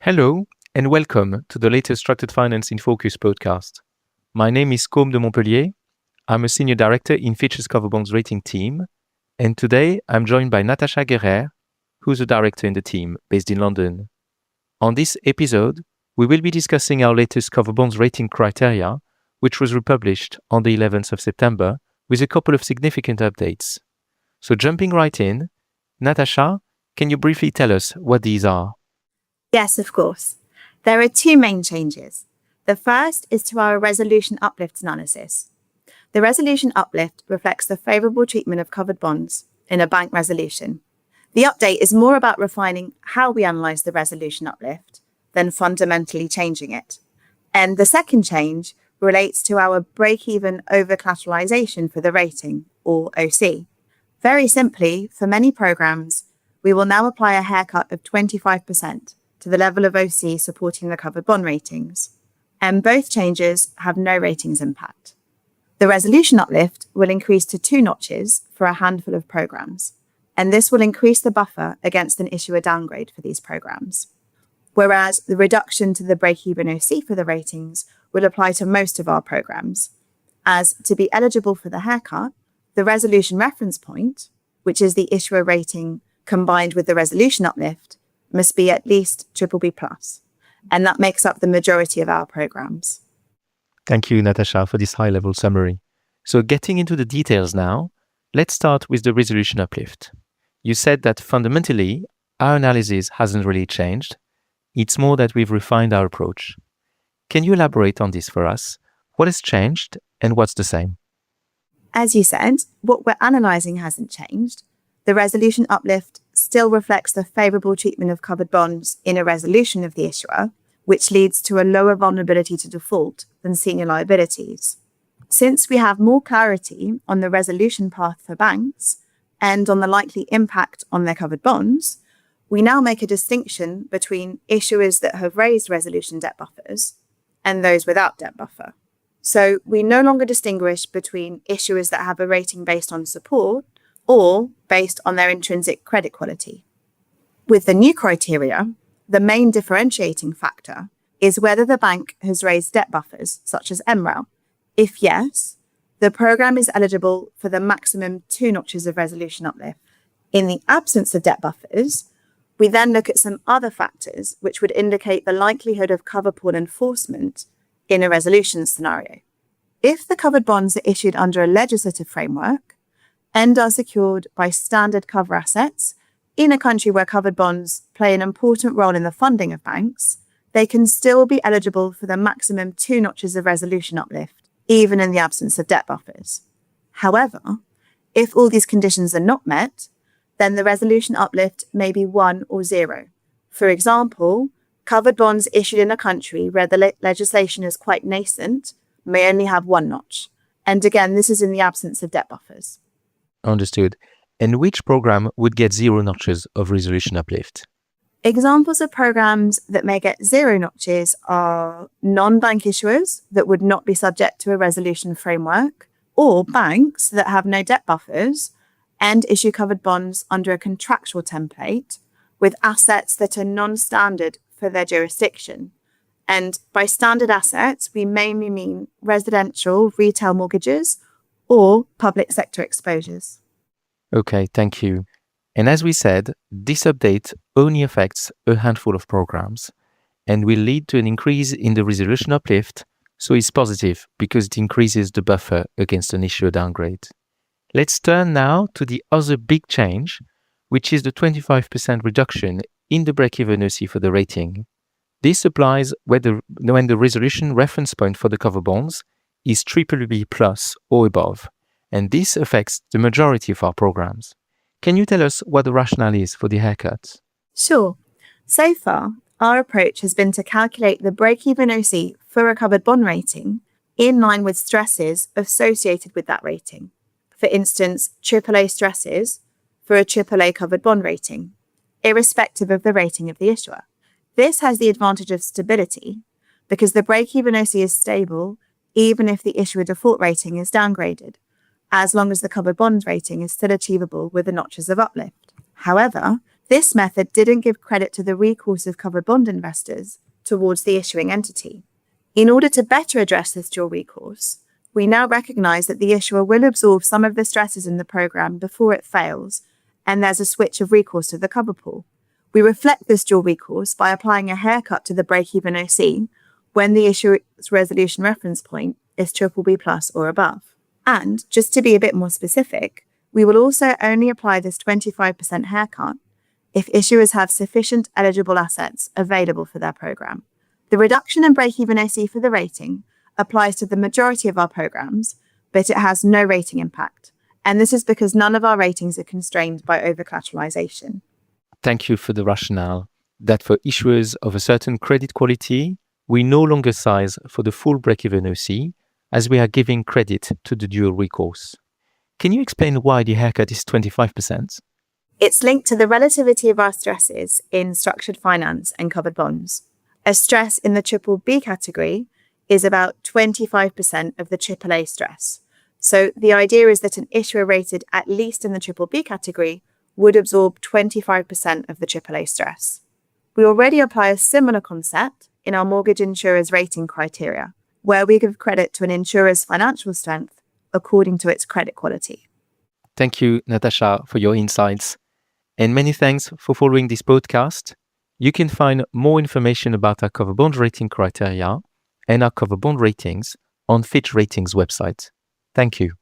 Hello, and welcome to the latest Structured Finance in Focus podcast. My name is Cosme de Montpellier. I'm a senior director in Fitch's cover bonds rating team, and today I'm joined by Natasha Guerer, who's a director in the team based in London. On this episode, we will be discussing our latest cover bonds rating criteria, which was republished on the 11th of September with a couple of significant updates. So jumping right in, Natasha, can you briefly tell us what these are? Yes, of course. There are two main changes. The first is to our resolution uplift analysis. The resolution uplift reflects the favourable treatment of covered bonds in a bank resolution. The update is more about refining how we analyse the resolution uplift than fundamentally changing it. And the second change relates to our break-even over-collateralisation for the rating, or OC. Very simply, for many programmes, we will now apply a haircut of 25% to the level of OC supporting the covered bond ratings. And both changes have no ratings impact. The resolution uplift will increase to 2 notches for a handful of programmes, and this will increase the buffer against an issuer downgrade for these programmes. Whereas the reduction to the break-even OC for the ratings will apply to most of our programmes, as to be eligible for the haircut, the resolution reference point, which is the issuer rating combined with the resolution uplift, must be at least BBB+, and that makes up the majority of our programmes. Thank you, Natasha, for this high-level summary. So getting into the details now, let's start with the resolution uplift. You said that fundamentally, our analysis hasn't really changed. It's more that we've refined our approach. Can you elaborate on this for us? What has changed and what's the same? As you said, what we're analysing hasn't changed. The resolution uplift still reflects the favourable treatment of covered bonds in a resolution of the issuer, which leads to a lower vulnerability to default than senior liabilities. Since we have more clarity on the resolution path for banks and on the likely impact on their covered bonds, we now make a distinction between issuers that have raised resolution debt buffers and those without debt buffer. So we no longer distinguish between issuers that have a rating based on support or based on their intrinsic credit quality. With the new criteria, the main differentiating factor is whether the bank has raised debt buffers, such as MREL. If yes, the programme is eligible for the maximum 2 notches of resolution uplift. In the absence of debt buffers, we then look at some other factors which would indicate the likelihood of cover pool enforcement in a resolution scenario. If the covered bonds are issued under a legislative framework and are secured by standard cover assets in a country where covered bonds play an important role in the funding of banks, they can still be eligible for the maximum 2 notches of resolution uplift, even in the absence of debt buffers. However, if all these conditions are not met, then the resolution uplift may be 1 or 0. For example, covered bonds issued in a country where the legislation is quite nascent may only have 1 notch. And again, this is in the absence of debt buffers. Understood. And which program would get 0 notches of resolution uplift? Examples of programs that may get 0 notches are non-bank issuers that would not be subject to a resolution framework, or banks that have no debt buffers and issue covered bonds under a contractual template with assets that are non-standard for their jurisdiction. And by standard assets, we mainly mean residential retail mortgages or public sector exposures. Okay, thank you. And as we said, this update only affects a handful of programs and will lead to an increase in the resolution uplift, so it's positive because it increases the buffer against an issuer downgrade. Let's turn now to the other big change, which is the 25% reduction in the break-even OC for the rating. This applies when the resolution reference point for the cover bonds is BBB+ or above, and this affects the majority of our programs. Can you tell us what the rationale is for the haircut? Sure. So far, our approach has been to calculate the break-even OC for a covered bond rating in line with stresses associated with that rating. For instance, AAA stresses for a AAA covered bond rating, irrespective of the rating of the issuer. This has the advantage of stability because the break-even OC is stable even if the issuer default rating is downgraded, as long as the covered bond rating is still achievable with the notches of uplift. However, This method didn't give credit to the recourse of covered bond investors towards the issuing entity. In order to better address this dual recourse, we now recognise that the issuer will absorb some of the stresses in the programme before it fails, and there's a switch of recourse to the cover pool. We reflect this dual recourse by applying a haircut to the break-even OC when the issuer's resolution reference point is BBB+ or above. And, just to be a bit more specific, we will also only apply this 25% haircut if issuers have sufficient eligible assets available for their programme. The reduction in break-even OC for the rating applies to the majority of our programmes, but it has no rating impact. And this is because none of our ratings are constrained by over-collateralisation. Thank you for the rationale that for issuers of a certain credit quality, we no longer size for the full break-even OC, as we are giving credit to the dual recourse. Can you explain why the haircut is 25%? It's linked to the relativity of our stresses in structured finance and covered bonds. A stress in the BBB category is about 25% of the AAA stress. So the idea is that an issuer rated at least in the BBB category would absorb 25% of the AAA stress. We already apply a similar concept in our mortgage insurer's rating criteria, where we give credit to an insurer's financial strength according to its credit quality. Thank you, Natasha, for your insights. And many thanks for following this podcast. You can find more information about our cover bond rating criteria and our cover bond ratings on Fitch Ratings website. Thank you.